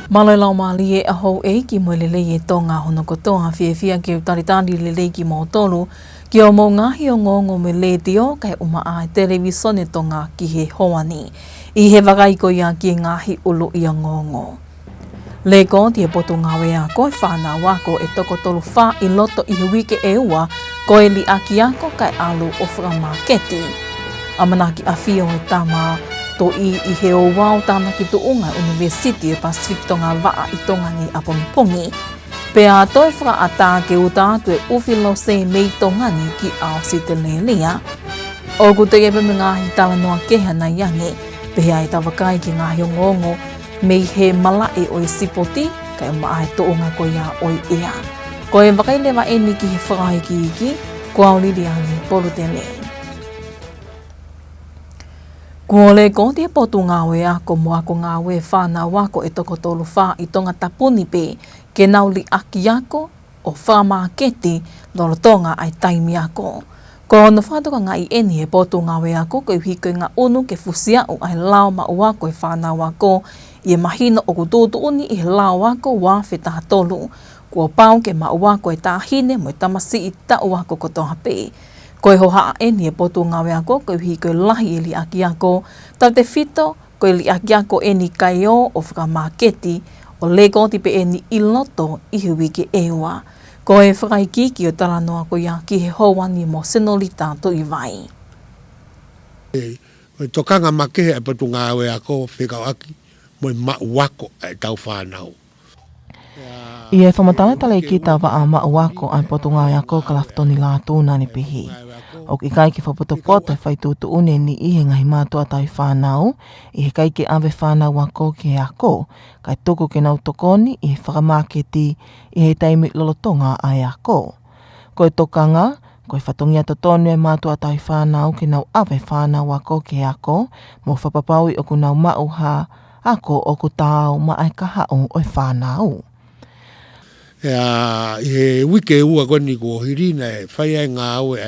Malalau mali e aho e ki mo lele e Tonga hono ko toa fia ki utaritani lele ki mo tolu ki o mo ngahi o ngongo me le tio kai uma a televisione Tonga ki he hoani i he wakaiko ia ki ngahi ulu ia ngongo. Le ko tie poto ngawe a koe whana wako e toko tolu wha i loto i wike e ua ko e li aki ako kai alu o whakamaketi. Amanaki a fio e tama to i he o wau tāna ki tuunga University e Pacific Tonga waa i tonga ni apongipongi. Pea toi whaka ata ke uta atu e uwhilo se mei tonga ni ki ao si te lelea. O kuto e peme ngahi tala noa keha na yangi, pea i tawakai ki ngahi o ngongo, mei he malae o e sipoti, kai maa e tuunga ko ia o i ea. Ko e wakailewa e ni ki he whakai ki iki, ko au liri ani polu te lei. Kua le ko te potu ngawe ako mua ko ngawe whana wako e toko tolu wha i Tongatapu ni pe ke nauli aki ako o whamaketi loro tonga ai taimi ako. Ko ono whātoka ngā i eni e potu ngawe ako ko i hiko ngā unu ke fusia o ai lao ma wako e whana wako i e mahino o kututu uni i he lao wako wa whetaha tolu. Kua pau ke ma wako e tāhine mo i tamasi i ta wako kotoha pe. Ko e hoha e ni e potu ngawe ako, ko i hiko lahi e li aki ako, tau te whito, ko i li aki ako e ni kai o whakamaketi, o lego tipe e ni i loto i hui ke ewa. Ko e whakaiki ki o taranoa ko ia ki he houani mo senolita to i vai. Ko i tokanga makehe e potu ngawe ako, whikau aki, mo i wako e tau whanau. I e whamatala tala i ki tā wa a wako ai potu ngawe ako ka laftoni Latu nani pihi. O i kai ki whapoto whai tūtu une ni i he ngahi mātua tai whānau, i he kai ki awe whānau ako ki he ako, kai tuku ke nau tokoni i he whakamaketi i he taimi lolotonga ai ako. Ko e tokanga, ko e whatongi ato tonu e mātua tai whānau ki nau awe whānau ako ki he ako, mo whapapau i oku nau mauha ako oku tāu ma ai kaha o e whānau. I he wike ua koni ko hirina e whai ai ngā aue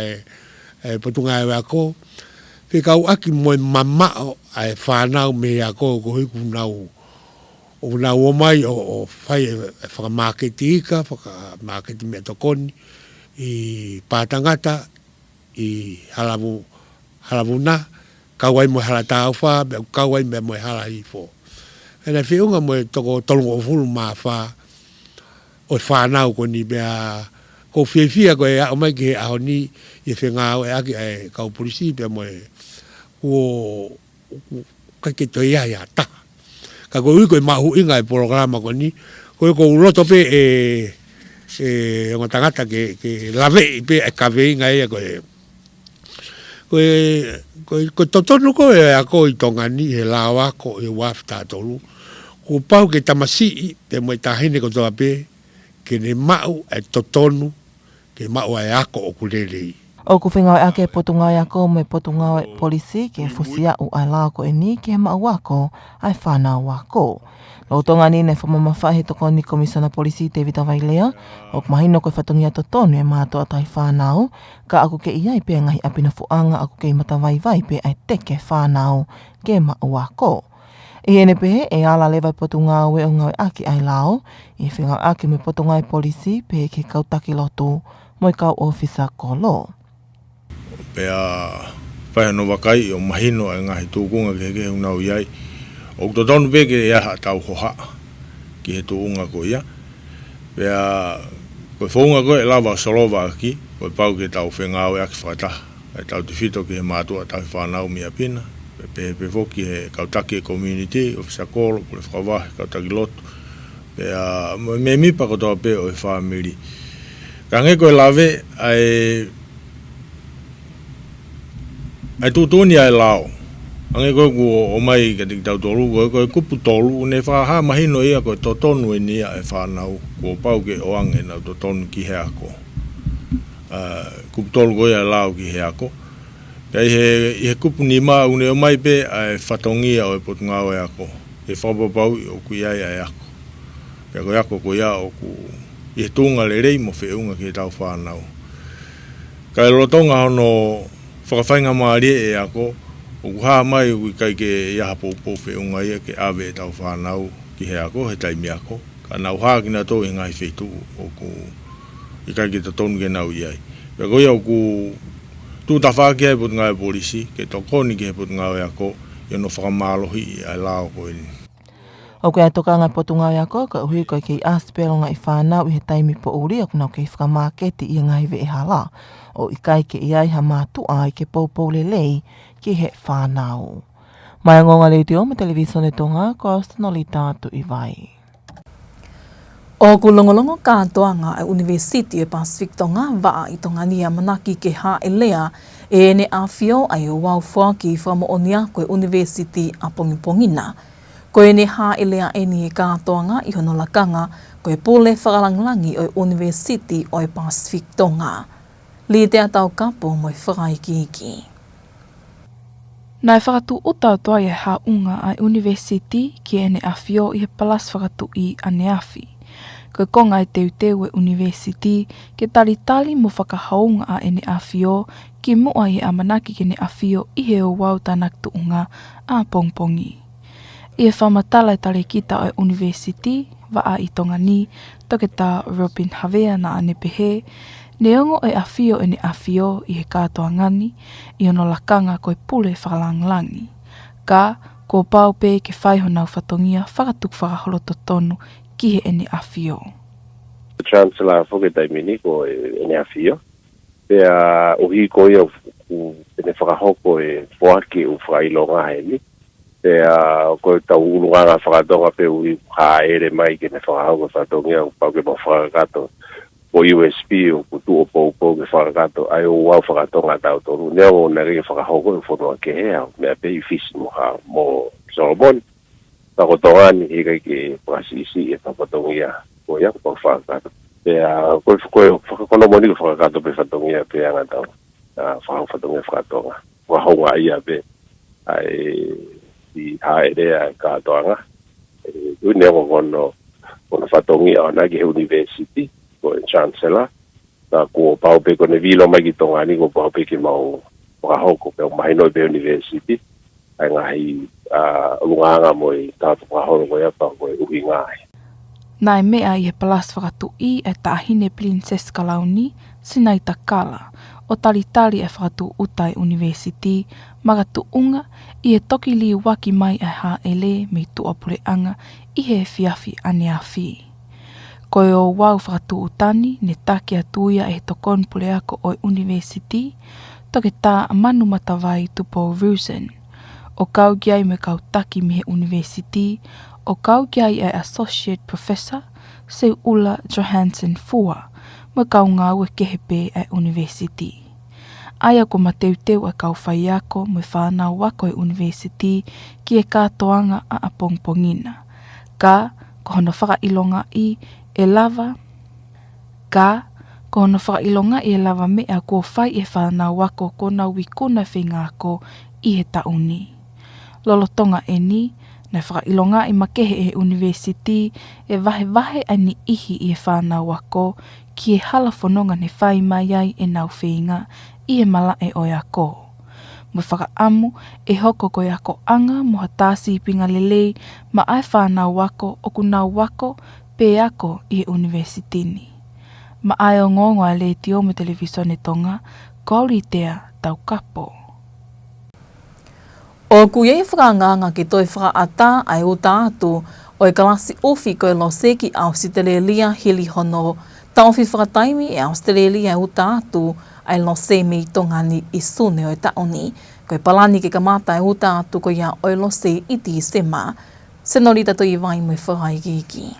e potunga e ako, whikau aki moe mamao ai whanau me ako ko hiku nau o nau o mai o whai e whakamaketi ika, whakamaketi mea tokoni, i pātangata, i halavuna, kauai moe hala tāuwha, me kauai mea moe hala hifo. Ena whiunga moe toko tolungo o fulu maa wha, o whanau ko ni mea, ko whiawhia ko e a mai ki he aho ni i whengao e aki e kau polisi pia mo e kuo kai to ia ia ta. Ka ko ui ko e mahu inga e programa ko ni, ko e ko uloto pe e ngotangata ke lave i pe e kawe inga e ko totonu ko e ako i tonga ni he lawa ko e wafta tolu. Ko pau ke tamasi pe mo e tahine ko toa pe ke ne mau e totonu, ke mau e ako o kulelei. O ku whengau e ake potunga e ako me potunga e polisi ke fusia u ai lao ko e ni ke mau ako ai whanau ako. Lo tonga ni ne whamamawhahe toko ni komisana polisi David Availea, o mahino ko whatongi ato tonu e mātua tai whanau, ka aku ke iai pe ngahi apina fuanga aku ke matawai vai pe ai teke whanau ke mau ako. I ene pehe e ala lewa potunga we o ngau aki ai lao, i whengau aki me potunga e polisi pe ke kautaki lotu mo i kau ofisa ko lo. Pea whaino wakai o mahino e ngahi tūkunga ke he unau iai. O kuto tonu pe ke ia tau hoha ki he tūkunga ko ia. Pea koe whaunga koe e lawa solova aki, koe pau ke tau whengau e aki whakataha. E tau te whito ki he mātua tau whanau mia pina. Pe foki he kautaki e community, o whisakolo, po le whakawahe, kautaki lotu. Pea me mipa kotoa pe o e whamiri. Ka nge koe lawe, ai tūtuni ai lao. Ange koe ku o mai ka tiki tau tolu, koe kupu tolu, ne whaha mahino ia koe totonu e nia e whanau, ko pau ke oange nau totonu ki he ako. Kupu tolu koe ai lao ki he ako. Kei he kupu ni maa une o mai pe ai whatongia o e potunga o e ako. He whapapau i o ku iai ai ako. Kei ko ako ko ia o ku i he tūnga le rei mo whiunga ki he tau whanau. Kei rotonga hono whakawhainga maari e ako, o ku haa mai o kai ke iaha pōpō whiunga ia ke awe e tau whanau ki he ako, he taimi ako. Ka nau haa ki na tō e ngai whetu o ku i kai ki ta tonu ke nau iai. Pea koe au ku tū ta whaki ai putu ngai polisi, ke tō koni ki he putu ngai ako, i ono whakamālohi i ai lao koe ni. O kei toka ngai potunga ia ko, ka uhi koe kei aspero ngai whanau i he taimi po uri, aku nau kei whakamāketi i ngai ve e hala. O i kai ke iai ha mātu ai ke poupou le lei ki he whanau. Mai ngonga leo te o ma televisione Tonga, ko austanoli tātu i vai. O kulongolongo kātoanga ai University e Pacific Tonga waa i Tonga nia manaki ke ha e lea e ne awhio ai o wau whaki whamoonia koe University a Pongipongina. Koe ne ha e lea e ni e kātoanga i hono lakanga koe pole whakalanglangi o University o e Pacific Tonga. Li te atau kapo moi whakaiki. Nai whakatu o tātua e haunga ai University ki e ne awhio i he palas whakatu i ane awhi. Koe konga e teu e University ke talitali mo whakahaunga a ene awhio ki mua i amanaki ke ne awhio i he o wau tanak tuunga a pongpongi. I e whamatala e tale kita o University waa i Tonga ni toke tā Robin Havea na ane pehe neongo e awhio e ne awhio i he kātoa ngani i ono lakanga koe pule whakalanglangi. Ka ko paupe ke whaihonau whatongia whakatuk whakaholoto tonu ki he ene awhio. Chancellor whaketai mini ko ene awhio. Pea uhi ko ia ene whakahoko e whaki u whakailonga heni. Pea ko tau ulunganga whakatonga pe ui ha ere mai ke ne whakahoko whatongia u pauke mo whakakato. O USB o kutu o pou ke whakakato ai o wau whakatonga tau toru. Neo nare ke whakahoko e whanua ke hea. Mea pe i fisi mo Solomon. Tako tongani i kai ke pasisi e tapatongia ko ia ko whakakato. Pea koe whakakonomoni ko whakakato pe whatongia pe anga tau. Whakatongia whakatonga. Wahonga ia pe ai i haerea katoanga. Ui neo kono whatongia o nagi he University ko e Chancellor. Ta ko paupe ko ne vilo mai ki tongani ko paupe ki mau whakahoko pe o mahinoi pe University. Ai ngahi lunganga mo i tātu whahoro ko ia pao ko e uhi ngai. Nai mea i he palas whakatu i e tāhine Princess Kalauni sinai takala o talitali e whakatu utai University magatu unga i he toki li waki mai e ha ele me tuapure anga i he fiafi ane awhi. Koe o wau whakatu utani ne take atuia e tokon pule ako o University toke tā manu matawai tupo Rusen. O kau giai me kau taki me he University, o kau giai e Associate Professor, se ula Johansson Fua, me kau ngau e kehepe e University. Aia ko mateuteu e kau whaiako me whanau wako e University ki e kātoanga a apongpongina. Ka, ko hono whakailonga i e lava, ko hono whakailonga i e lava mea ko whai e whanau wako ko na wikuna whengako i he tauni. Lolotonga e ni, na whakailonga i makehe e University e vahe ani ihi i e whanau wako ki e hala whanonga ne whai mai ai e nau whenga i e mala e oi ako. Mo whakaamu e hoko koe ako anga mo hatasi pinga lelei ma ai whanau wako o kunau wako pe ako i e University ni. Ma ai o ngongoa le tio me televisione Tonga, kauri tea tau kapo. O kuiei whakanganga ki toi whakaata ai o tātu o e kalasi ofi koe lo seki Australia hili hono tauwhi whakataimi e Australia o tātu ai lo se me i tongani i sune o e taoni koe palani ke kamata e o tātu ko ia o lo se iti sema senorita to i vai mo whakaiki.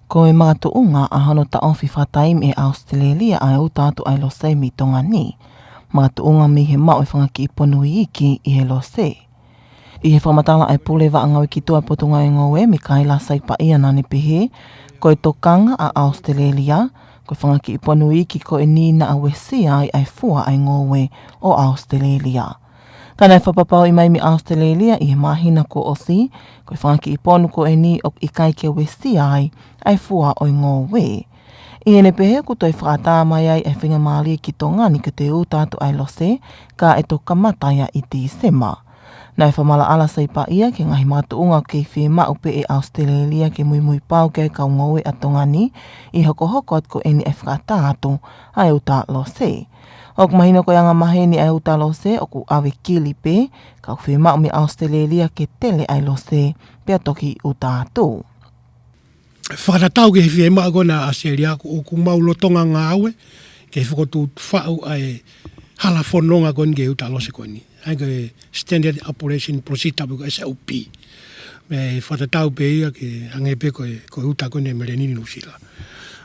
Ko e mga tuunga a hano tauwhi whakataimi e Australia ai o tātu ai lo se me i tongani. Mga tuunga mi he mao e whangaki i ponu i iki i he lo se. I he whamatala ai pule wa angau ki tua potunga e ngoe mi kaila saipa ia nani pehe, ko e tokanga a Australia, ko e whangaki i ponu i iki ko e nina a wesia ai fua ai ngoe o Australia. Kana e whapapau i mai mi Australia i he mahina ko osi, ko e whangaki i ponu ko e ni o i kai ke wesia ai fua o ngoe. I ene pehe ku toi whakata mai ai e whinga maali ki Tonga ni ke te u tātu ai lose, ka e to kamataia i ti sema. Nai whamala ala sai pa ia ke ngahi mātuunga kei whi mau pe e Australia ke Moimoi pau ke kaungoe a Tongani i hoko at ko eni e whakatāto ai uta lo se. O ku mahina ko yanga mahe ni ai uta lo se o ku awe kili pe ka whi mau mi Australia ke tele ai lo se pe toki uta tu. Whakatatau ke whi e maa kona Australia o ku maulo tonga ngāwe ke whakotu whau ai hala whanonga koni ke uta lo se koni. Ai ke Standard Operation Procedure ko SOP. Me whatatau pe ia ke angepe ko uta koni me renini nusila.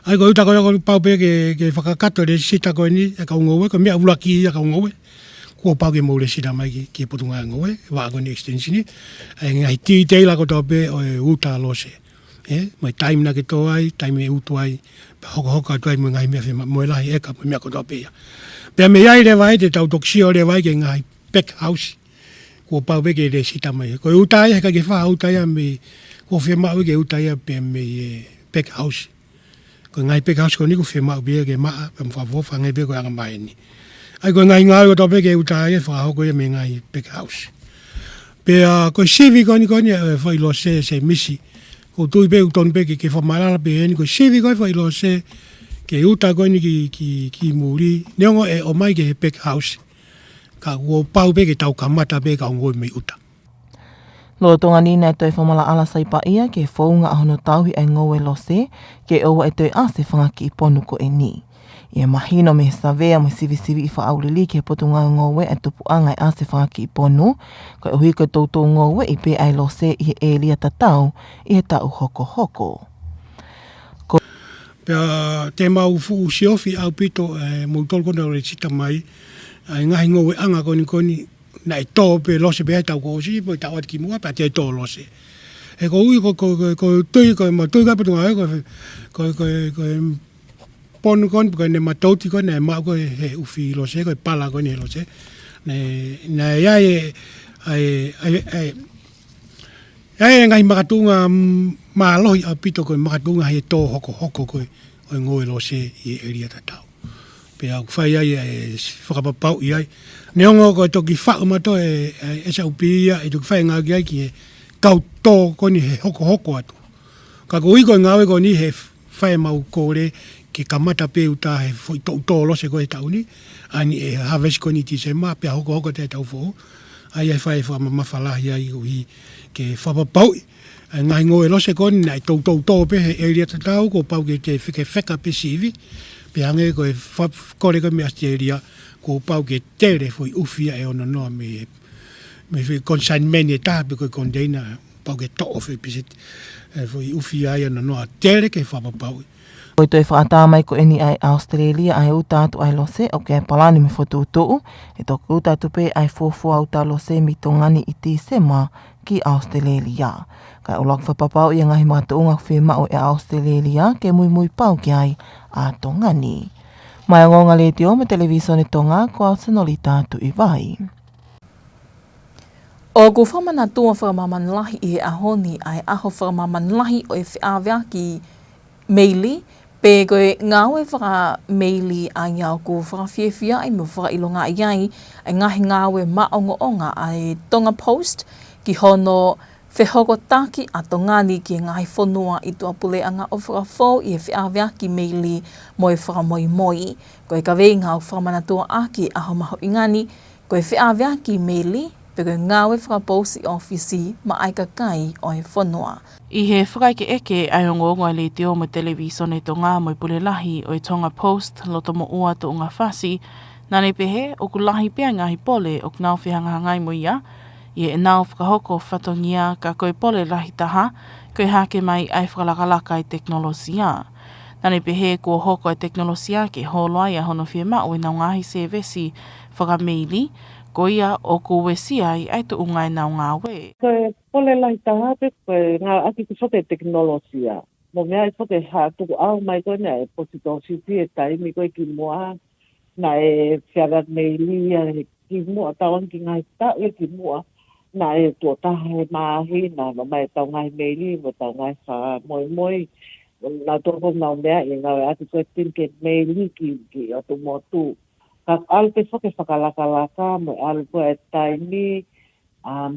Ai ko uta ko pau pe ke whakakato re sita koni e kaungowe ko mea ulaki ia kaungowe. Ko pau ke maule sita mai ki potunga ngowe wa koni extensioni. Ai ngai ti teila ko tope o uta lo se. Mai time na ke toai, time e utu ai, hoko atuai mo ngai mea whema moelahi eka mo mea kotoa pia. Pea me iai rewai te tau toksio rewai ke ngai back house, ko pau ke re sita mai. Ko utai heka ke wha utai a me, ko whema ke utai a pea me back house. Ko ngai back house ko ni ko whema bia ke maa, pea mwhawofa ngai be ko anga mai ni. Ai ko ngai ngai ko tope ke utai e whahoko e me ngai back house. Pea ko sivi koni whailo se misi, ko tui pe uton pe ke whamarala pe heni, ko sivi koi whailo se ke uta koi ni ki muri, neongo e o mai ke he back house, ka ua pau pe ke tau kamata pe ka ngoi mei uta. Lo tonga ni nei toi whamala ala sai pa ia ke whaunga ahono tauhi ai ngowe lo se, ke owa e toi ase whangaki i ponu ko e ni. Ia mahino me savea mo sivi i whaaurili ke potunga ngowe e tupu anga e ase whangaki i ponu, ko e hui ko tautou ngowe i pe ai lo se i he elia tatau i he tau hoko. Pea te mau fu siofi au pito mo tolkona re sita mai, ai ngahi ngowe anga koni na e tō pe lose pe ai tau ko osi, po i tau ati ki mua, pea te tō lose. E ko ui ko tui ka potunga ko ponu kon ko ne matauti ko ne ma ko he ufi lo se ko pala ko ne lo se ne ya ai ngai makatunga maloi apito ko makatunga he to hoko ko ngoi lo se i area tatau pe au fai ai whakapapau i ai neongo ko toki whau mato e SOP ia e toki whai ngāki ai ki he kau tō ko ni he hoko atu ka ko iko ngawe ko ni he whai mau kore ke kamata pe uta he foi tō lo se ko e tauni ani e harvest ko ni ti se ma pe hoko te tau fo ai whai mawhalahi ai ui ke whapapau ngai ngoe lo se ko ni nai tō pe he area tatau ko pau ke te wheka pe sivi pe ange ko e kore ko me Australia ko pau ke tere foi ufia e ona noa me fi consignment e tape ko container pau ke to'o fe pisit foi ufia e ona noa tere ke whapapau Oi toi whaata mai ko eni ai Australia ai utatu ai lose o ke palani me fotu tuu e toku utatu pe ai fofua uta lose mi tongani i ti sema ki Australia. Kai ulak whapapau i ngahi mātuunga whema o e Australia ke Moimoi pau ki ai a tongani. Mai ngonga le te o me televisione tonga ko au senoli tātu i vai. O ku whamana tua whamamanlahi i he ahoni ai aho whamamanlahi o e whiawea ki meili, pe koe ngāwe whaka meili ai au ko whakawhiawhia ai mo whakailonga i ai ngahi ngāwe maonga ai Tonga Post ki hono whehoko taki a tongani ki ngahi whanua i tua puleanga o whakawhau i e whiawea ki meili mo e whakamoimoi. Koe ka wei ngau whamanatua aki aho maho ingani, koe whiawea ki meili, pe koe ngāwe whakaposi ofisi ma aika kai o e whanua. I he whakaike eke ai ongo le te o mo televisione tonga mo i pulelahi o i Tonga Post loto mo ua to unga whasi, nane pehe o ku lahi pea ngahi pole o knau whihangahangai mo ia, i e nau whakahoko whatongia ka koe pole lahi taha, koe hake mai ai whakalakalaka i teknolosia. Nane pehe kua hoko i teknolosia ke holoa i a hono whiema o i nau ngahi se vesi whakameili, ko ia o ku wesi ai to unga e nau ngāwe. Koe pole lai taha te koe ngā aki ku sote teknolosia. Mo mea e sote ha tuku au mai koe nea e posito sisi e taimi koe ki mua na e whiagat meili e ki mua tauan ki ngai ta e ki mua na e tua taha e mahi na no mai tau ngai meili mo tau ngai wha moimoi na toko nau mea i ngau aki koe tinke meili ki o tu motu. Ka alpe soke whakalakalaka mo alpe e taimi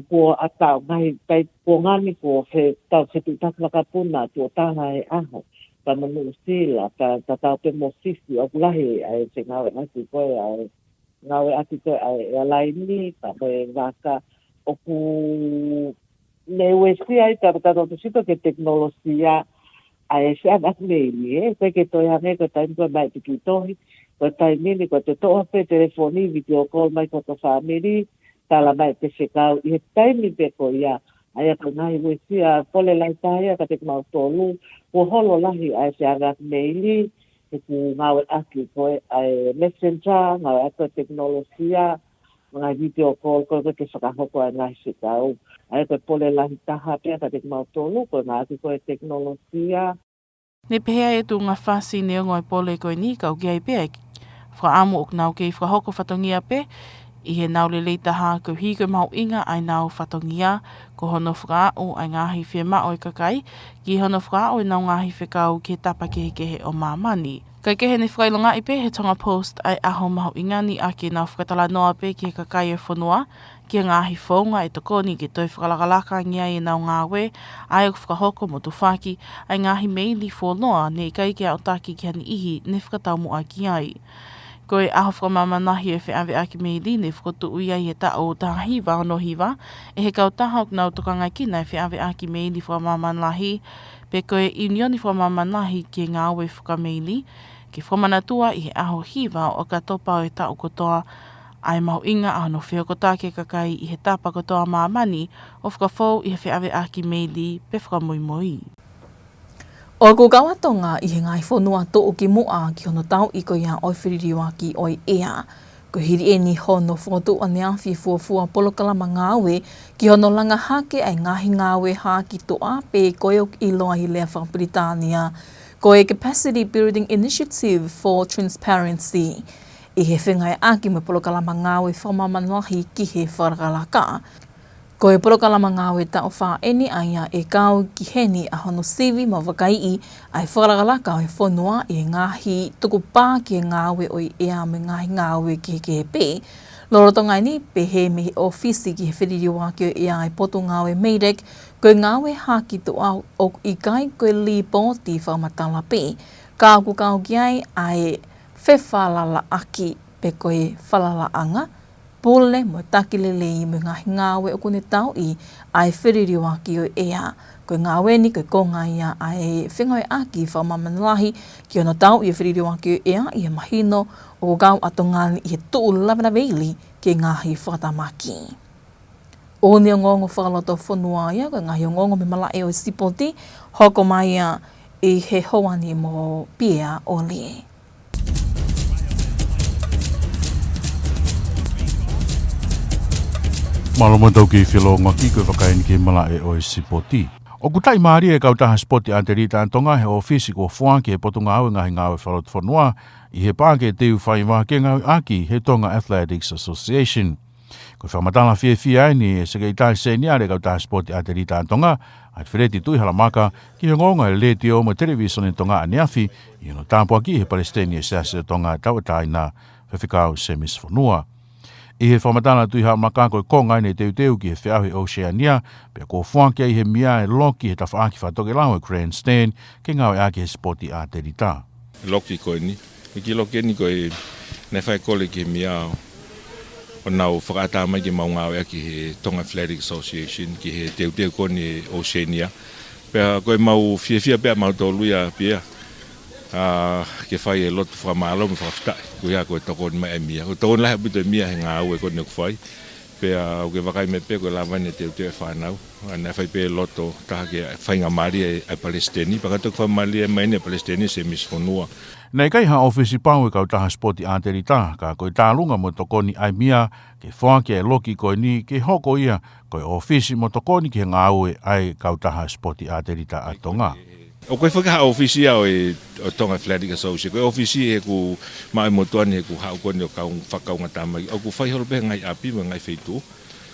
Kua atau ngai pai pongani ko he tau se tu tak nakapuna tu tanga e aho. Pa manu sila, ta tau pe mo sisi o kulahi ai se ngawe ati koe ai ngawe ati koe ai alai ni pa koe waka o ku neuesi ai ta tu sito ke teknolosia ai se anak nei koe ke toi hane koe taimi koe mai tiki tohi koe taimi koe te toa pe telefoni video call mai koe to family tala mai te sekau i he taimi pe ko ia ai a ngai we sia pole lai tai ka te mau tolu ko holo lahi ai se aga maili e ku ngau aki ko ai messenger ngau ata teknologia ngai video call ko ke saka hoko ngai sekau ai ko pole lahi taha pe ka te mau tolu ko ngai ko teknologia Ne pehea e tu ngā whasi ne o ngoi pole koe ni kau ki ai pe wha amu ok nau kei wha hoko whatongia pe I he nau le leitaha ko hiko mau inga ai nau whatongia ko hono whakao ai ngahi whia mao I kakai ki hono whakao I nau ngahi whikau ke tapa kehe o mamani. Kai kehe ne whakailonga I pe he tonga post ai aho maho inga ni ake nau whakatala noa pe ki he kakai e whanua ki a ngahi whaunga e tokoni ke toi whakalakalaka ngia I nau ngāwe ai o whakahoko mo tu whaki ai ngahi meili whanua ne kai ke au taki ki hani ihi ne whakatau mo a ki ai. Koe aho whakamamanahi e whiawe aki mei line whakotu uia I e ta o taha hiwa ono hiwa e he kau taha ok nau tokanga kina e whiawe aki mei li whakamamanahi pe koe unioni whakamamanahi ki ngā ue whakameili ki whamanatua I he aho hiwa o ka topa o e ta o kotoa ai mau inga ano whiokota ke kakai I he tapa kotoa mamani o whakafou I he whiawe aki mei li pe whakamoimoi. O ko kawa tonga I he ngai whanua to o ki mua ki hono tau I ko ia oi whiririwa ki oi ea. Ko hiri e ni hono whotu o nea fuafua polokalama ngāwe ki hono langa hake ai ngahi ngāwe haki toa pe koe o I loa I lea Whakabritania. Ko e Capacity Building Initiative for Transparency. I he whengai aki me polokalama ngāwe whamamanahi ki he wharakalaka. Ko e polokalama ngāwe ta o wha eni aia e kau ki heni a hono sivi ma wakai ai wharakalaka o e whanua I ngahi tuku pā ki e ngāwe o I ea me ngahi ngāwe ki he pē. Lorotongai ni pe he me ofisi ki he whiririwa ki o ea ai poto ngāwe meirek ko e ngāwe haki toa o I kai ko e li pōti whamatala pē. Ka ku kau ki ai whewhalala aki pe ko e whalalaanga. Pole mo takilele I me ngahi ngāwe o kone tau I ai whiririwa ki o ea. Ko ngāwe ni ko konga ia ai whengai aki whamamanahi ki ono tau I whiririwa ki o ea I mahino o gau atongani I he tuu lavana veili ki ngahi whatamaki. O ni o ngongo whakaloto whanua ia ko ngahi o ngongo me malae o sipoti hoko mai ia I he hoani mo pia o lie. Maloma tau ki whilo ngaki koe whakaini ki mala e o sipoti. O kutai maari e kau taha spoti anterita antonga he ofisi ko whuanke e potunga au ngahi ngāwe whalot whanua I he pāke teu whai wā ke ngau aki he Tonga Athletics Association. Ko whamatala whia ni e seke itai se niare kau taha spoti anterita antonga ai whireti tui halamaka ki he ngonga e leti o mo televisione Tonga aniafi I no tāpua ki he Palestinian Sase Tonga tauatai na whiwhikau semis whanua. I he whamatana tui ha maka koe konga nei teu ki he whiahi Oceania, pia ko whuankia I he mia e loki he tawhaaki whatoke lau e grandstand, ke ngau e ake he spoti a terita. Loki koe ni. Ki loki ni koe ne whai kole ki he mia o nau whakata mai ki maunga o ki he Tonga Athletic Association, ki he teu koe ni Oceania. Pia koe mau whia pia mau tōluia pia. Ke whai e lotu whamalo me whakawhitai. Ko ia koe tokon mai e mia. Ko tokon lahe puto e mia he ngā ue koe ne kuwhai. Pea o ke wakai me pe koe lawa ne te whanau. Ana whai pe loto taha ke whai ngā maari e Palestini. Pakatok wha maari e mai ne Palestini se misfonua. Nei kai ha ofisi pau e kau taha spoti a terita. Ka koe tālunga mo tokoni ai mia ke whaake e loki koe ni ke hoko ia koe ofisi mo tokoni ke ngā ue ai kau taha spoti a terita a Tonga. O koe whakaha ofisi au e Tonga Athletic Association. Koe ofisi e ku mai motuani e ku hau kone o kau whakaunga tamai. O ku whai horope ngai api mo ngai whaitu.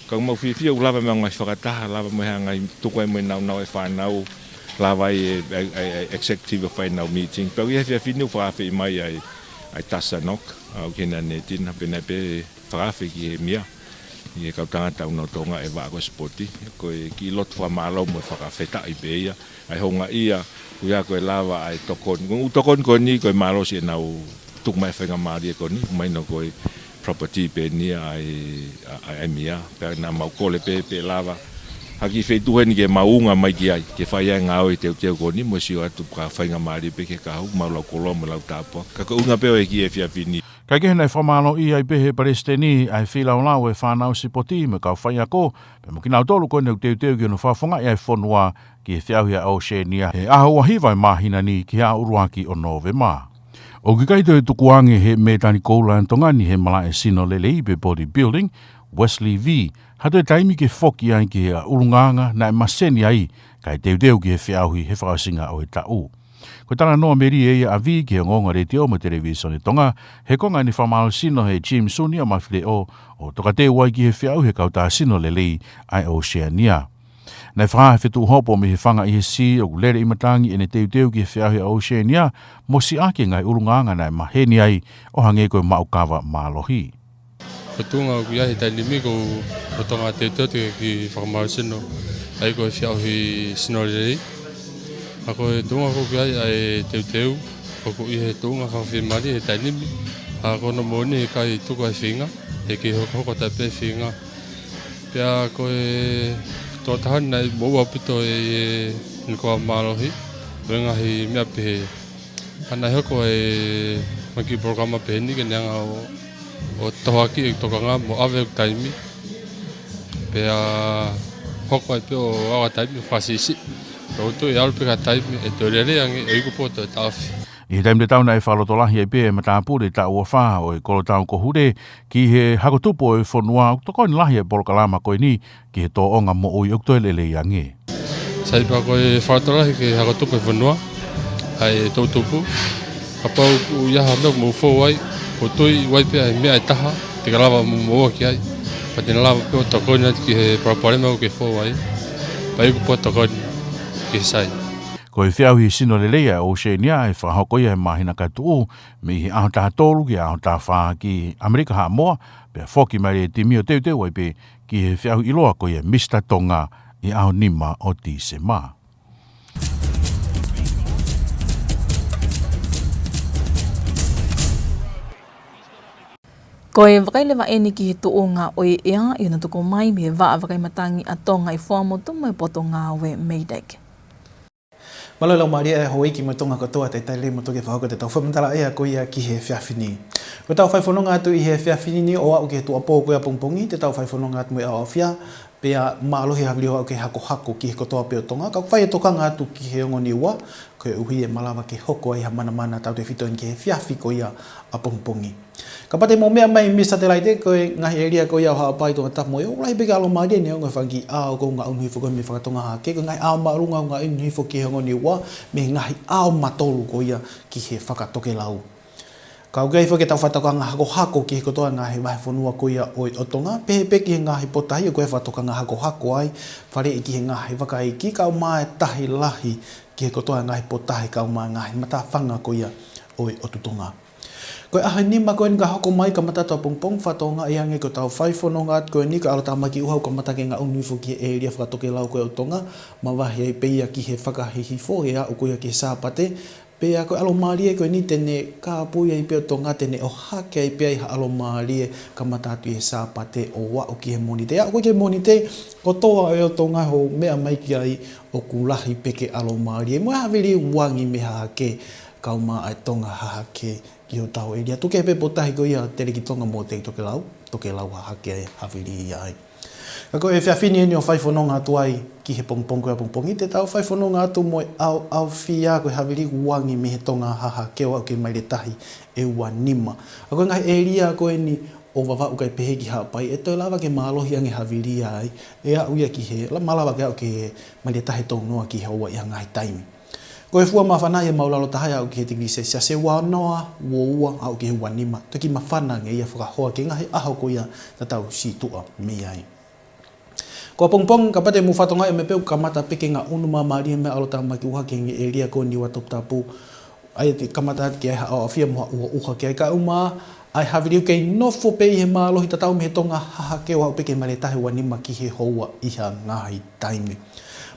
Kau mau whiwhia u lava mo ngai whakataha, lava mo hea ngai tukai mo nau e whanau, lava e executive whanau meeting. Pau i hewhia whinu whawhi mai ai tasa nok, au kena ne tina pena pe whawhi ki he mia. I kau Tongatapu no Tonga e wā ko spoti. Ko ki lot wha maalau mo whakawheta I pe ia. Ai honga ia, kuia koe lava ai tokon. Kung tokon ko ni koe maalau si e nau tuk mai whenga maari e ko ni. Mai no koe property pe ni ai mia. Pea nā mau kole pe lava. Haki whaitu ni ke maunga mai ki ai. Ke whai ai ngāo e teo ko ni. Mo si o atu ka whainga maari pe ke kahau. Mau lau kolo mo lau tāpua. Ka ko unga peo e ki e whiawhini. Kai ke nei whamalo I ai pehe Palestini ai whilau lau e whanau sipoti me kau whai ako. Pe mo ki nau tolu koe neu teu ki no whafonga I ai whonua ki e whiauhia Oceania. He aho wahivai mahina ni ki a uruaki o Novema. O ki kaito e tukuange he me tani koula tongani he mala e sino lele I be bodybuilding, Wesley V. Hato e taimi ke whoki ai ki a urunganga na e maseni ai kai teu ki he whiauhi he whakasinga o e tau. Ko tana noa meri e a vi ki a ngonga re te o mo television e Tonga, he konga ni whamalo sino he Jim Suni o mawhile o tokateu wai ki he whiau he kauta sino lelei ai Oceania. Nei whaha he whetu hopo me he whanga I he si o lere imatangi e ne teu ki he whiau he Oceania, mo si ake ngai urunganga na e maheni ai o hange koe maukawa mālohi. Ko tunga o kuia he tainimi ko o tonga teu ki whakamalo sino, ai ko he whiau he sino lelei. Ako e tunga ko kia ai teu ko I he tunga whawhimari he tainimi. Ako no moni e kai tuku ai whinga, e ki hoko tape whinga. Pea ko e tōtahani nei mōua pito e nikoa mālohi, wenga hi mea pehe. Ana hoko e maki programa pehe ni ke neanga o tohaki e tokanga mo awe taimi. Pea hoko ai peo awa taimi whasisi. Roto e alpe ka taimi e tōrere angi e iku poto e tāwhi. I he taimde tauna e whalotolahi e pē ma tāpure ta ua wha o e kolotau ko hure ki he hakotupo e whanua o toko ni lahi e polokalama koe ni ki he tō onga mo oi oktoe lele i ange. Saipa ko e whalotolahi ki hakotupo e whanua ai e tautupu. Ka pau u iaha mea mo whauai o tui waipea e mea e taha te kalawa mo moa ki ai. Pa tēnā lava peo toko ni ki he paraparema o ke whauai. Pa iku po toko ni. Ko e whiauhi sino lelea o Oceania e whahoko ia he mahina katu me he aho taha tōru ki aho taha wha ki Amerika haa moa pe a whoki mai e timi o teu ai pe ki he whiauhi iloa ko ia Mr. Tonga I aho nima o Tisema. Ko e wakailewa eni ki he tuonga o e ea I na tuko mai me waa wakaimatangi a Tonga I whamotu mai poto ngā we Meideke. Malolo maria e hoi ki mo tonga katoa te taile mo toke whahoko te tau whamantara ea ko ia ki he whiawhini. Ko tau whaiwhanonga atu I he whiawhini ni o au ki he tua pō koe a pongpongi, te tau whaiwhanonga atu mo e au whia, pea maalohi hawili o au ke hako ki he kotoa peo tonga. Ka whai e tokanga atu ki he ongo ni ua, ko e uhi e malawa ke hoko ai ha mana tau te whito ki he whiawhi ko ia a pongpongi. Ka pate mo mea mai misa te laite ko e ngahi eria ko ia haa pai Tongatapu mo e o lai peke alo maria ni o ngai whangi ao ko ngā unuhifo ko me whakatonga hake ko ngai ao marunga ngā unuhifo ki he ngoni ua me ngahi ao matolu ko ia ki he whakatoke lau. Ka uke ifo ke tau whatokanga hako ki he kotoa ngahi wahe whanua ko ia o Tonga pehe ki he ngahi potahi o ko he whatokanga hako ai whare I ki he ngahi whakaiki ka o mai tahi lahi ki he kotoa ngahi potahi ka o mai ngahi mata whanga ko ia o Tutonga. Koe aha ni ma koe ni ka hako mai ka matata pongpong whatonga I ange ko tau whaiwhanonga at koe ni ka alata maki uhau ka matake ngā unuifo ki e area whakatoke lau koe o Tonga ma wahi ai peia ki he whakahihifo he au koe ki he sāpate pea koe alo maarie koe ni tene ka apui ai peo Tonga tene o hake ai pea I ha alo maarie ka matatu he sāpate o wao ki he monite au koe ki he monite ko toa e o Tonga ho mea mai ki ai o kulahi peke alo maarie mo haviri wangi me hake kauma ai Tonga hake ki o tau eria. Tuke pe potahi ko ia tere ki Tonga mo te toke lau hake ai hawhiri ai. Ka koe e whiawhini eni o whaiwhanonga atu ai ki he pongpong koe a pongpongi te tau whaiwhanonga atu mo au whia koe hawhiri wangi me he Tonga haha keo au ke mai le tahi e ua nima. A koe ngai eria koe ni o wawau kai pehe ki hapai e toi lava ke mālohi ange hawhiri ai e au ia ki he malawa ke au ke mai le tahi tonga ki he oa ia ngai taimi. Ko e fua mawhana ia maulalo tahai au ki he tingri se se wanoa ua au ki he wanima. Toki mawhana nge ia whakahoa ke ngahi aho ko ia tatau si tua me ai. Ko pongpong ka pate mu whatonga e me peu ka mata peke ngā unuma maria me alota maki uha ke nge eria ko niwa Tongatapu. Ai te kamata ki ai hao awhia mua uha ki ai ka uma ai haviriu kei nofo pe i he mālohi tatau me he tonga haha ke wau peke mare tahi wanima ki he hoa i ha ngahi taime.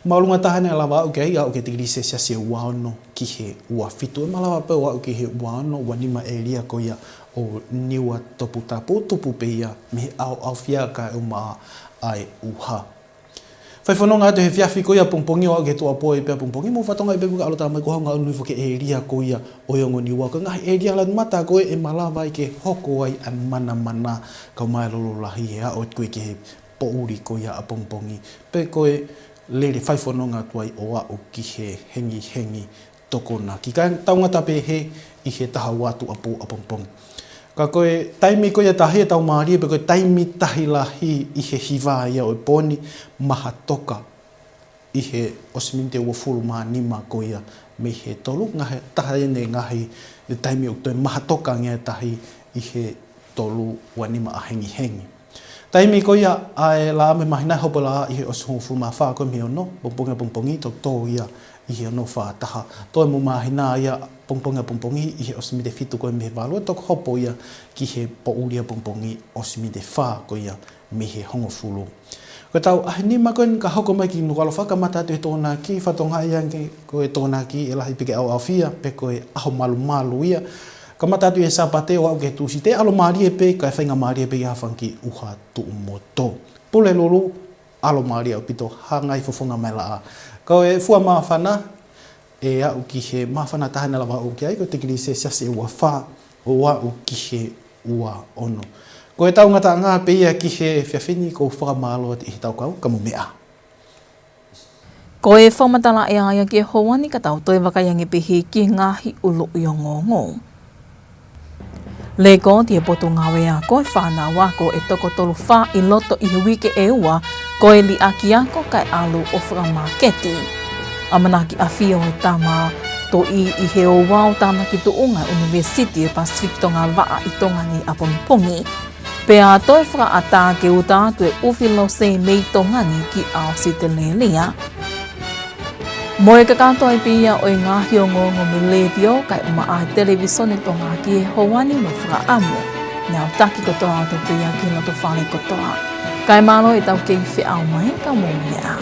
Maulunga tahane alawa au ke ai au ke tigiri se se wano ki he ua fitu. E malawa pe au ki he wano wanima e lia ko ia o niwa topu tapu tupu pe ia me au fia ka e maa ai uha. Fai whanonga atu he whiawhi ko ia pongpongi o au ke toa poe pia pongpongi mo whatonga i pepuka alo tāmai ko haunga unui ke e ria ko ia o iongo niwa. Ko ngahi e ria lan mata ko e malawa i ke hoko ai an mana kau mai lolo lahi he a o koe ke he pouri ko ia a pongpongi. Pe koe lere fai whanonga tuai o au ki he hengi tokona. Ki kai taungata pe he i he taha watu apo a pongpongi. Ka koe taimi koe tahi e tau maari pe koe taimi tahi lahi i he hiva ia o poni maha toka i he osiminte ua fulu maa nima koe ia me he tolu ngahe taha ene ngahi i taimi o toi maha toka ngea tahi i he tolu ua nima a hengi. Taimi koe ia ae la ame mahina hopo la i he osimu fulu maa whaa koe me ono pongpongi to tō ia i he ono whaa taha. Toi mo mahina ia pongpongi i he osimite fitu koe me he wālua toko hopo ia ki he pouria pongpongi osimite whaa koe ia me he hongo fulu. Koe tau ahi nima koe ka hoko mai ki Nuku'alofa ka mata atu he tōna ki whatonga ia koe tōna ki e lahi pike au fia pe koe aho malu ia. Ka mata atu he sapate o au ke tūsi te alo maarie pe ka e whainga maarie pe i hawhanki uha tu moto. Pule lulu alo maarie au pito hangai fofonga mai la a. Koe fua maa whana e au ki he mawhana tahana lawa o ki ai, ko te kiri se siase ua wha o au ki he ua ono. Ko e taungata ngā pe ia ki he whiawhini ko whakamalo i he tau kau, ka mea. Ko e whamatala e aia ki e hoani ka tau toi wakaiangi pehe ki ngāhi ulo i o ngongo. Le ko ti e poto ngawe a ko e whana wako e toko tolu wha i loto i he wike e ua ko e li aki ako kai alu o whakamaketi. Amanaki a whio e tama to i he o wao tama ki Tuunga University e Pacific Tonga waa i tonga ni a Pongpongi. Pea toi whaka ata ke uta atu e uwhilo se mei tonga ni ki ao si te lelea. Mo e kakato ai pia o i ngā hiongo me ledio kai uma a televisone tonga ki e hoani mo whaka amo. Nau taki kotoa atu pia ki loto whale kotoa. Kai malo e tau kei whi au mai ka mo mea.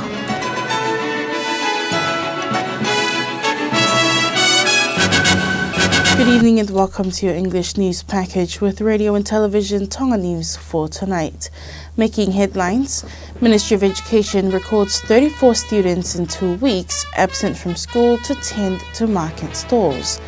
Good evening and welcome to your English news package with radio and television Tonga News for tonight. Making headlines, Ministry of Education records 34 students in 2 weeks absent from school to tend to market stalls.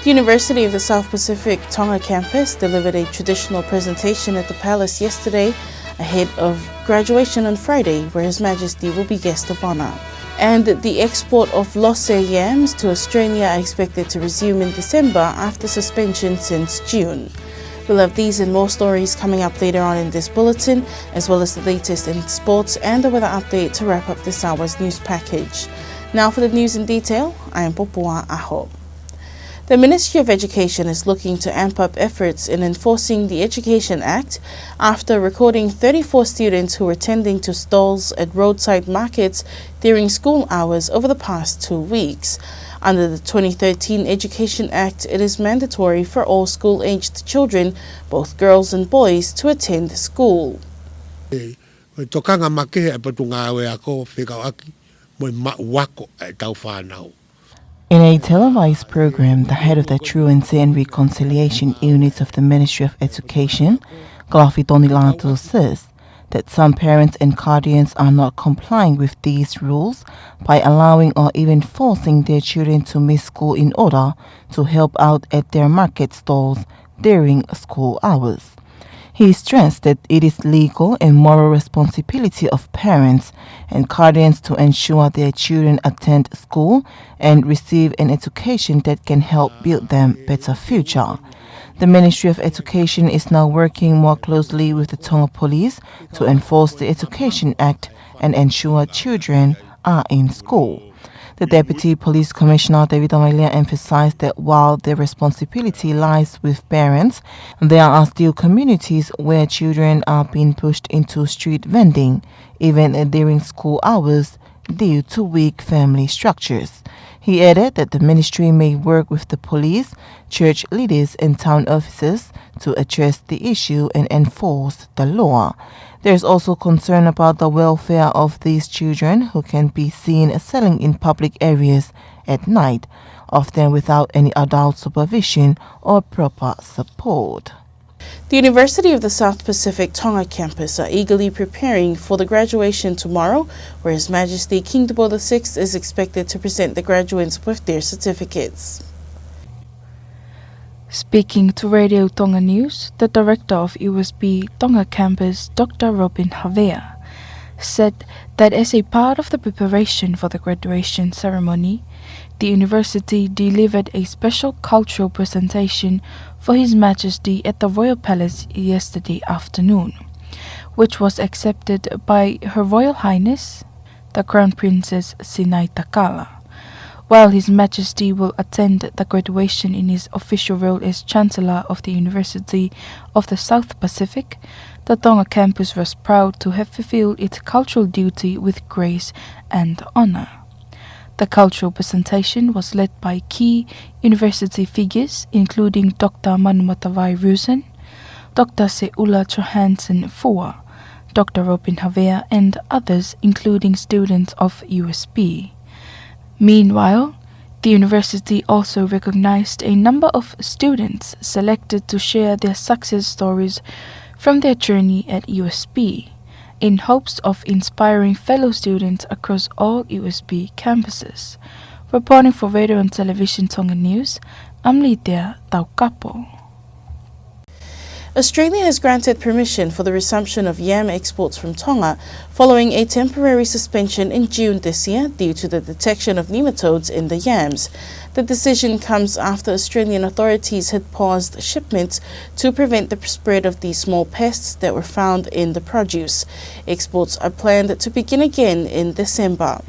The University of the South Pacific Tonga campus delivered a traditional presentation at the palace yesterday ahead of graduation on Friday, where His Majesty will be guest of honour. And the export of Losse yams to Australia are expected to resume in December after suspension since June. We'll have these and more stories coming up later on in this bulletin, as well as the latest in sports and the weather update to wrap up this hour's news package. Now for the news in detail, I am Popua Aho. The Ministry of Education is looking to amp up efforts in enforcing the Education Act after recording 34 students who were tending to stalls at roadside markets during school hours over the past 2 weeks. Under the 2013 Education Act, it is mandatory for all school-aged children, both girls and boys, to attend school. Tokanga make e patunga awe ako whikau aki mo ma wako e tau whanau. In a televised program, the head of the Truancy and Reconciliation Unit of the Ministry of Education, Latu, says that some parents and guardians are not complying with these rules by allowing or even forcing their children to miss school in order to help out at their market stalls during school hours. He stressed that it is legal and moral responsibility of parents and guardians to ensure their children attend school and receive an education that can help build them a better future. The Ministry of Education is now working more closely with the Tonga Police to enforce the Education Act and ensure children are in school. The Deputy Police Commissioner David Amalia emphasized that while the responsibility lies with parents, there are still communities where children are being pushed into street vending, even during school hours, due to weak family structures. He added that the ministry may work with the police, church leaders and town officers to address the issue and enforce the law. There is also concern about the welfare of these children who can be seen selling in public areas at night, often without any adult supervision or proper support. The University of the South Pacific Tonga campus are eagerly preparing for the graduation tomorrow, where His Majesty King Tupou VI is expected to present the graduates with their certificates. Speaking to Radio Tonga News, the director of USB Tonga campus, Dr. Robin Havea, said that as a part of the preparation for the graduation ceremony, the university delivered a special cultural presentation for His Majesty at the Royal Palace yesterday afternoon, which was accepted by Her Royal Highness, the Crown Princess Sinai Takala. While His Majesty will attend the graduation in his official role as Chancellor of the University of the South Pacific, the Tonga campus was proud to have fulfilled its cultural duty with grace and honor. The cultural presentation was led by key university figures including Dr. Manumatavai Rusen, Dr. Seula Johansson Fua, Dr. Robin Havea and others including students of USB. Meanwhile, the university also recognized a number of students selected to share their success stories from their journey at USB, in hopes of inspiring fellow students across all USB campuses. Reporting for Radio and Television Tonga News, I'm Lydia Taukapo. Australia has granted permission for the resumption of yam exports from Tonga following a temporary suspension in June this year due to the detection of nematodes in the yams. The decision comes after Australian authorities had paused shipments to prevent the spread of these small pests that were found in the produce. Exports are planned to begin again in December.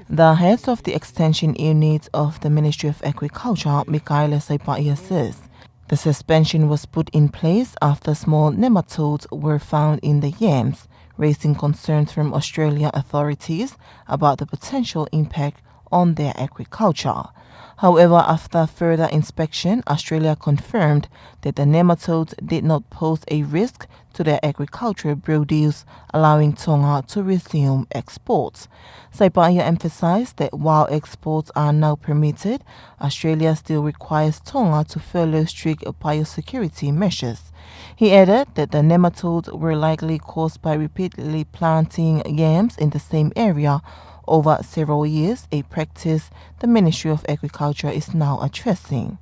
The head of the extension unit of the Ministry of Agriculture, Mikaela Saipaia, says the suspension was put in place after small nematodes were found in the yams, raising concerns from Australian authorities about the potential impact on their agriculture. However, after further inspection, Australia confirmed that the nematodes did not pose a risk to their agricultural produce, allowing Tonga to resume exports. Saipaia emphasized that while exports are now permitted, Australia still requires Tonga to follow strict biosecurity measures. He added that the nematodes were likely caused by repeatedly planting yams in the same area over several years, a practice the Ministry of Agriculture is now addressing.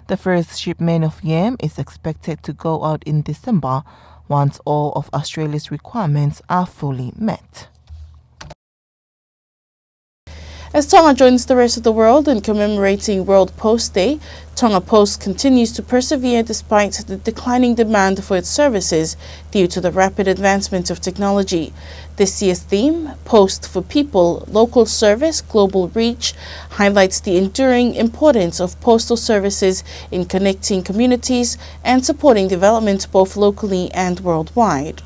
The first shipment of yam is expected to go out in December once all of Australia's requirements are fully met. As Tonga joins the rest of the world in commemorating World Post Day, Tonga Post continues to persevere despite the declining demand for its services due to the rapid advancement of technology. This year's theme, Post for People, Local Service, Global Reach, highlights the enduring importance of postal services in connecting communities and supporting development both locally and worldwide.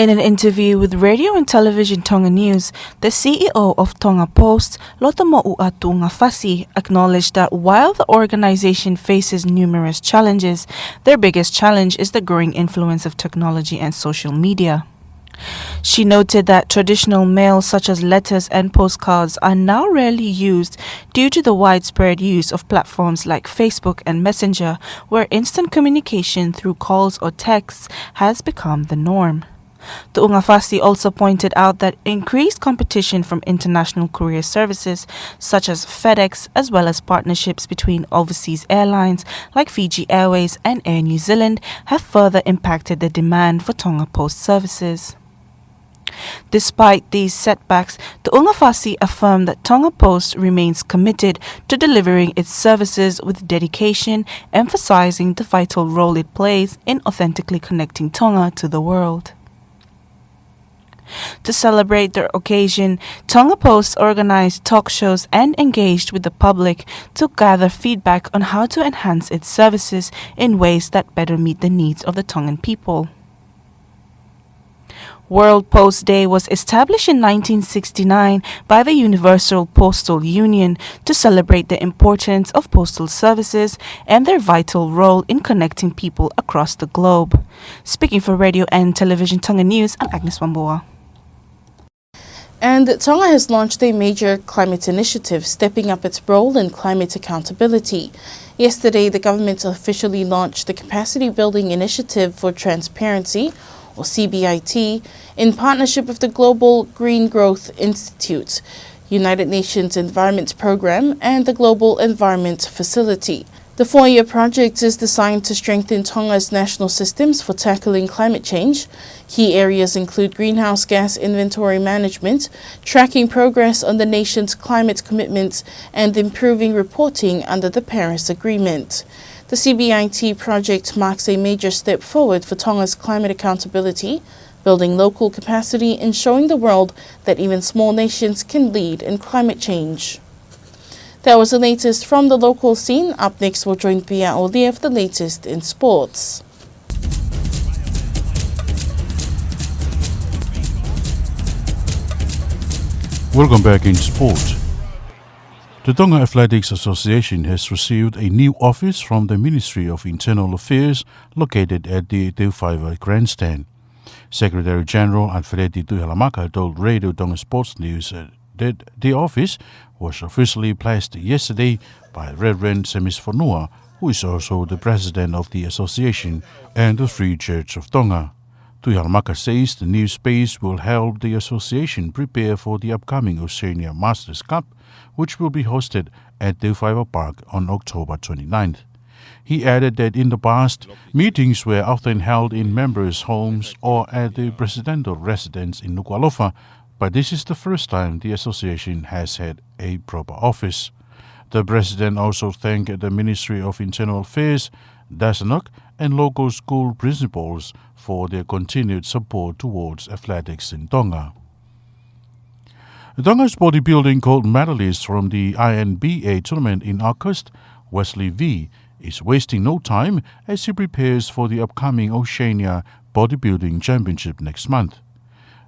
In an interview with Radio and Television Tonga News, the CEO of Tonga Post, Moimoi Ngafasi, acknowledged that while the organization faces numerous challenges, their biggest challenge is the growing influence of technology and social media. She noted that traditional mail such as letters and postcards are now rarely used due to the widespread use of platforms like Facebook and Messenger, where instant communication through calls or texts has become the norm. Tu'ungafasi also pointed out that increased competition from international courier services such as FedEx, as well as partnerships between overseas airlines like Fiji Airways and Air New Zealand, have further impacted the demand for Tonga Post services. Despite these setbacks, Tu'ungafasi affirmed that Tonga Post remains committed to delivering its services with dedication, emphasizing the vital role it plays in authentically connecting Tonga to the world. To celebrate the occasion, Tonga Post organized talk shows and engaged with the public to gather feedback on how to enhance its services in ways that better meet the needs of the Tongan people. World Post Day was established in 1969 by the Universal Postal Union to celebrate the importance of postal services and their vital role in connecting people across the globe. Speaking for Radio and Television Tonga News, I'm Agnes Wambua. And Tonga has launched a major climate initiative, stepping up its role in climate accountability. Yesterday, the government officially launched the Capacity Building Initiative for Transparency, or CBIT, in partnership with the Global Green Growth Institute, United Nations Environment Programme, and the Global Environment Facility. The 4-year project is designed to strengthen Tonga's national systems for tackling climate change. Key areas include greenhouse gas inventory management, tracking progress on the nation's climate commitments, and improving reporting under the Paris Agreement. The CBIT project marks a major step forward for Tonga's climate accountability, building local capacity and showing the world that even small nations can lead in climate change. That was the latest from the local scene. Up next, we'll join Pia Olia for the latest in sports. Welcome back in sport. The Tonga Athletics Association has received a new office from the Ministry of Internal Affairs located at the Teuwhaiwa Grandstand. Secretary General Alfredi Tuihalamaka told Radio Tonga Sports News that the office was officially placed yesterday by Reverend Semis Fonua, who is also the president of the association and the Free Church of Tonga. Tuihalamaka says the new space will help the association prepare for the upcoming Oceania Masters Cup, which will be hosted at Teuwhaiwa Park on October 29th. He added that in the past, meetings were often held in members' homes or at the presidential residence in Nuku'alofa, but this is the first time the association has had a proper office. The president also thanked the Ministry of Internal Affairs, Dasanok, and local school principals for their continued support towards athletics in Tonga. Tonga's bodybuilding gold medalist from the INBA tournament in August, Wesley V, is wasting no time as he prepares for the upcoming Oceania Bodybuilding Championship next month.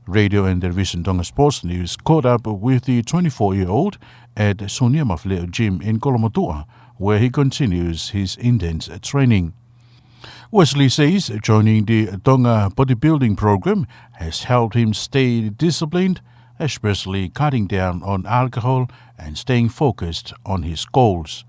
Radio and Television Tonga Sports News caught up with the 24-year-old at Sonia Mafleo Gym in Kolomotua, where he continues his intense training. Wesley says joining the Tonga bodybuilding program has helped him stay disciplined, especially cutting down on alcohol and staying focused on his goals.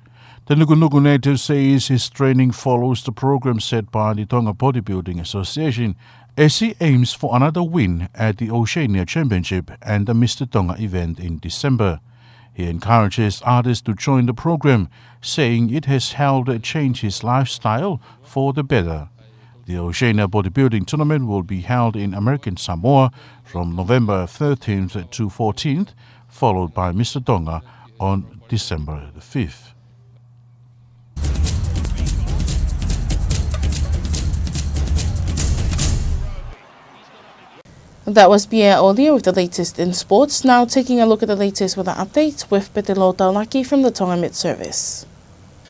The Nuku'alofa native says his training follows the program set by the Tonga Bodybuilding Association as he aims for another win at the Oceania Championship and the Mr. Tonga event in December. He encourages others to join the program, saying it has helped change his lifestyle for the better. The Oceania Bodybuilding Tournament will be held in American Samoa from November 13th to 14th, followed by Mr. Tonga on December the 5th. That was Pia Olia with the latest in sports. Now taking a look at the latest weather update with Petelo Taulaki from the Tonga Met Service.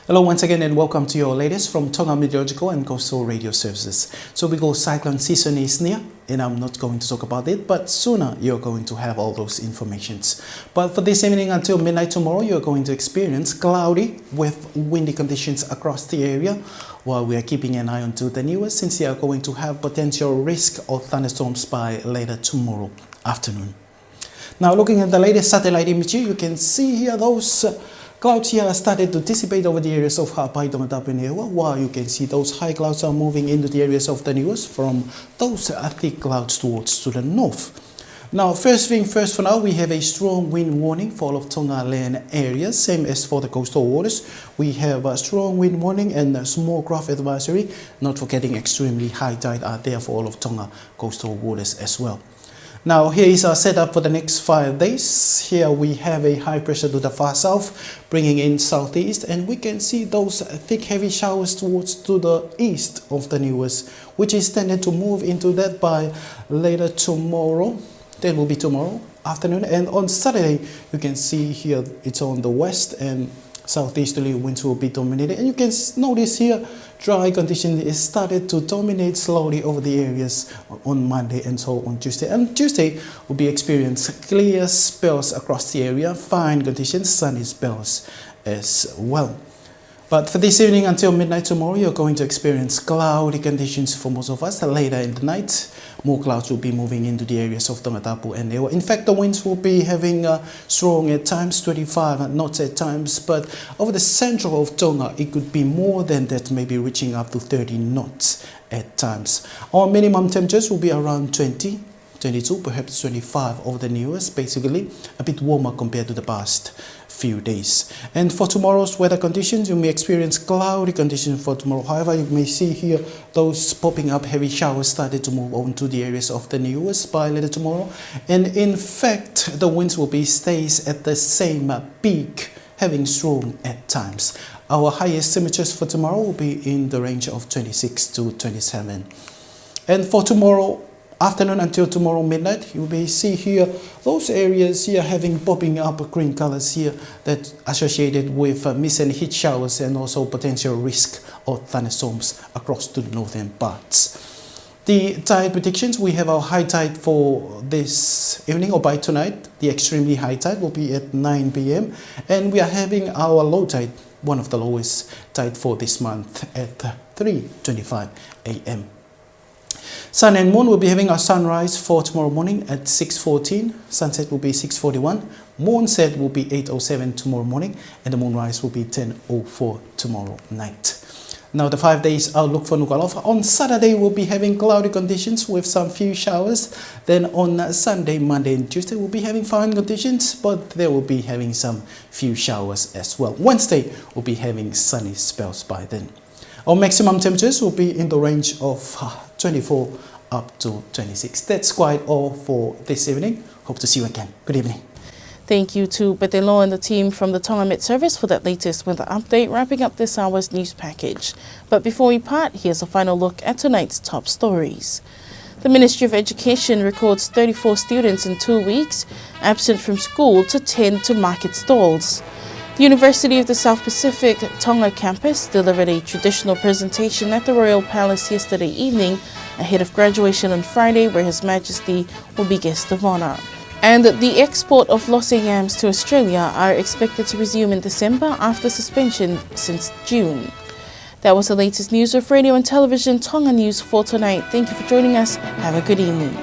Hello once again and welcome to your latest from Tonga Meteorological and Coastal Radio Services. So we go cyclone season is near and I'm not going to talk about it, but sooner you're going to have all those informations. But for this evening until midnight tomorrow, you're going to experience cloudy with windy conditions across the area, while we are keeping an eye on to the newest since they are going to have potential risk of thunderstorms by later tomorrow afternoon. Now looking at the latest satellite imagery, you can see here those clouds here started to dissipate over the areas of Hapai, Tongatapu and Ewa, while you can see those high clouds are moving into the areas of the newest from those thick clouds towards to the north. Now, first thing first, for now, we have a strong wind warning for all of Tonga land areas, same as for the coastal waters. We have a strong wind warning and a small craft advisory, not forgetting extremely high tide are there for all of Tonga coastal waters as well. Now, here is our setup for the next 5 days. Here we have a high pressure to the far south, bringing in southeast, and we can see those thick heavy showers towards to the east of the newest, which is tended to move into that by later tomorrow. That will be tomorrow afternoon, and on Saturday you can see here it's on the west and southeasterly winds will be dominating, and you can notice here dry condition is started to dominate slowly over the areas on Monday and so on Tuesday. And Tuesday will be experienced clear spells across the area, fine conditions, sunny spells as well. But for this evening until midnight tomorrow, you're going to experience cloudy conditions for most of us. Later in the night, more clouds will be moving into the areas of Tongatapu and Ewa. In fact, the winds will be having strong at times, 25 knots at times. But over the central of Tonga, it could be more than that, maybe reaching up to 30 knots at times. Our minimum temperatures will be around 20, 22, perhaps 25 over the newest, basically a bit warmer compared to the past few days. And for tomorrow's weather conditions, you may experience cloudy conditions for tomorrow. However, you may see here those popping up heavy showers started to move on to the areas of the newest by later tomorrow. And in fact, the winds will be stays at the same peak, having strong at times. Our highest temperatures for tomorrow will be in the range of 26 to 27. And for tomorrow afternoon until tomorrow midnight, you may see here those areas here having popping up green colors here that associated with mist and heat showers and also potential risk of thunderstorms across to the northern parts. The tide predictions, we have our high tide for this evening or by tonight. The extremely high tide will be at 9 p.m. and we are having our low tide, one of the lowest tide for this month at 3:25 a.m. Sun and moon will be having our sunrise for tomorrow morning at 6:14. Sunset will be 6:41. Moonset will be 8:07 tomorrow morning. And the moonrise will be 10:04 tomorrow night. Now the 5 days outlook for Nuku'alofa. On Saturday we'll be having cloudy conditions with some few showers. Then on Sunday, Monday and Tuesday we'll be having fine conditions, but they will be having some few showers as well. Wednesday we'll be having sunny spells by then. Our maximum temperatures will be in the range of 24 up to 26. That's quite all for this evening. Hope to see you again. Good evening. Thank you to Betelo and the team from the Tonga Met Service for that latest weather update, wrapping up this hour's news package. But before we part, here's a final look at tonight's top stories. The Ministry of Education records 34 students in 2 weeks absent from school to tend to market stalls. The University of the South Pacific Tonga campus delivered a traditional presentation at the Royal Palace yesterday evening ahead of graduation on Friday, where His Majesty will be guest of honour. And the export of losse yams to Australia are expected to resume in December after suspension since June. That was the latest news of Radio and Television Tonga News for tonight. Thank you for joining us. Have a good evening.